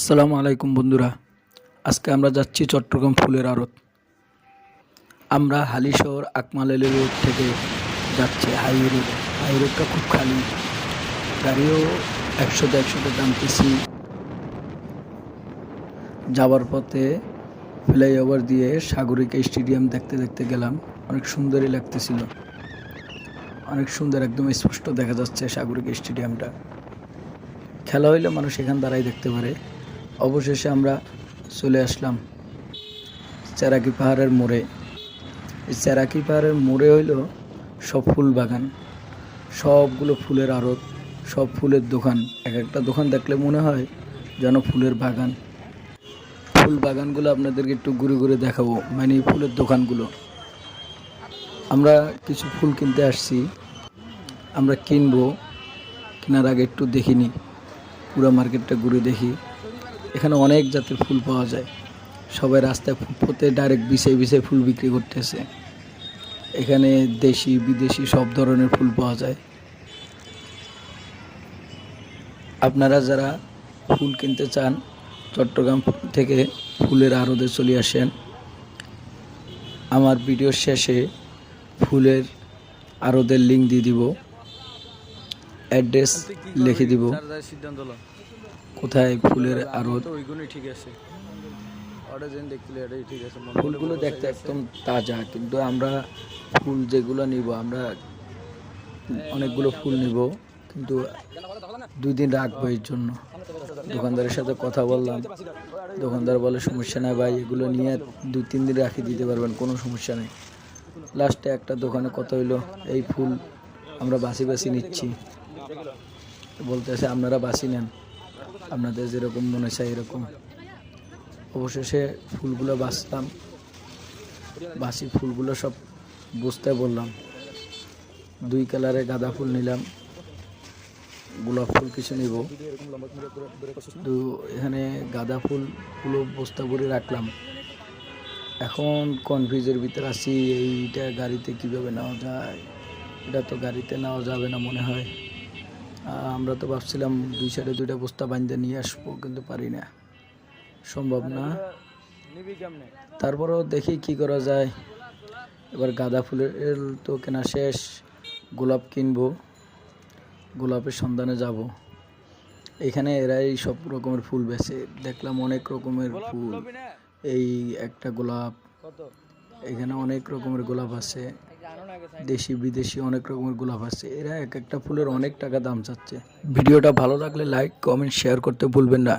আসসালামু আলাইকুম বন্ধুরা, আজকে আমরা যাচ্ছি চট্টগ্রাম ফুলের আড়ত। আমরা হালিশহর আকমাল রোড থেকে যাচ্ছি হাইওয়ে রোডে। হাইওয়ে রোডটা খুব খালি, গাড়িও একশোতে টানতেছি। যাওয়ার পথে ফ্লাইওভার দিয়ে সাগরিকা স্টেডিয়াম দেখতে দেখতে গেলাম। অনেক সুন্দরই লাগতেছিল, অনেক সুন্দর, একদম স্পষ্ট দেখা যাচ্ছে সাগরিকা স্টেডিয়ামটা। খেলা হইলে মানুষ এখান দাঁড়াই দেখতে পারে। অবশেষে আমরা চলে আসলাম চেরাকি পাহাড়ের মোড়ে। এই চেরাকি পাহাড়ের মোড়ে হইল সব ফুল বাগান, সবগুলো ফুলের আড়ত, সব ফুলের দোকান। এক একটা দোকান দেখলে মনে হয় যেন ফুলের বাগান। ফুল বাগানগুলো আপনাদেরকে একটু ঘুরে ঘুরে দেখাবো, মানে ফুলের দোকানগুলো। আমরা কিছু ফুল কিনতে আসছি, আমরা কিনবো। কেনার আগে একটু দেখিনি, পুরো মার্কেটটা ঘুরে দেখি। এখানে অনেক জাতের ফুল পাওয়া যায়। সবাই রাস্তায় ফুটপথে ডাইরেক্ট বিছাই বিছাই ফুল বিক্রি করতেছে। এখানে দেশি বিদেশি সব ধরনের ফুল পাওয়া যায়। আপনারা যারা ফুল কিনতে চান, চট্টগ্রাম থেকে ফুলের আড়তে চলে আসেন। আমার ভিডিওর শেষে ফুলের আড়তের লিঙ্ক দিয়ে দিব, অ্যাড্রেস লিখে দিব, কোথায় ফুলের আড়ত। ফুলগুলো দেখতে একদম তাজা, কিন্তু আমরা ফুল যেগুলো নিব, আমরা অনেকগুলো ফুল নিব, কিন্তু 2 দিন রাখবো। এর জন্য দোকানদারের সাথে কথা বললাম। দোকানদার বলে সমস্যা নাই ভাই, এগুলো নিয়ে 2-3 দিন রাখি দিতে পারবেন, কোনো সমস্যা নেই। লাস্টে একটা দোকানে কথা হইলো, এই ফুল আমরা বাছি বাছি নিচ্ছি। বলতেছে আপনারা বাছি নেন, আপনাদের যেরকম মনে চায় এরকম। অবশেষে ফুলগুলো বাছলাম, বাসি ফুলগুলো সব বুঝতে বললাম। 2 কালারের গাঁদা ফুল নিলাম, গোলাপ ফুল কিছু নিব। তো এখানে গাঁদা ফুলগুলো বস্তা ভরে রাখলাম। এখন কনফিউজের ভিতরে আছি, এইটা গাড়িতে কিভাবে নেওয়া যায়। এটা তো গাড়িতে নেওয়া যাবে না মনে হয়। আমরা তো ভাবছিলাম 2 সাইডে 2টা বস্তা বাঁধতে নিয়ে আসবো, কিন্তু পারি না, সম্ভব না। তারপরেও দেখি কি করা যায়। এবার গাঁদা ফুলের তো কেনা শেষ, গোলাপ কিনবো, গোলাপের সন্ধানে যাব। এখানে এরাই সব রকমের ফুল বেচে, দেখলাম অনেক রকমের ফুল। এই একটা গোলাপ, এখানে অনেক রকমের গোলাপ আছে, দেশি বিদেশি অনেক রকমের গোলাপ আছে। এরা এক একটা ফুলের অনেক টাকা দাম চাচ্ছে। ভিডিওটা ভালো লাগলে লাইক, কমেন্ট, শেয়ার করতে ভুলবেন না।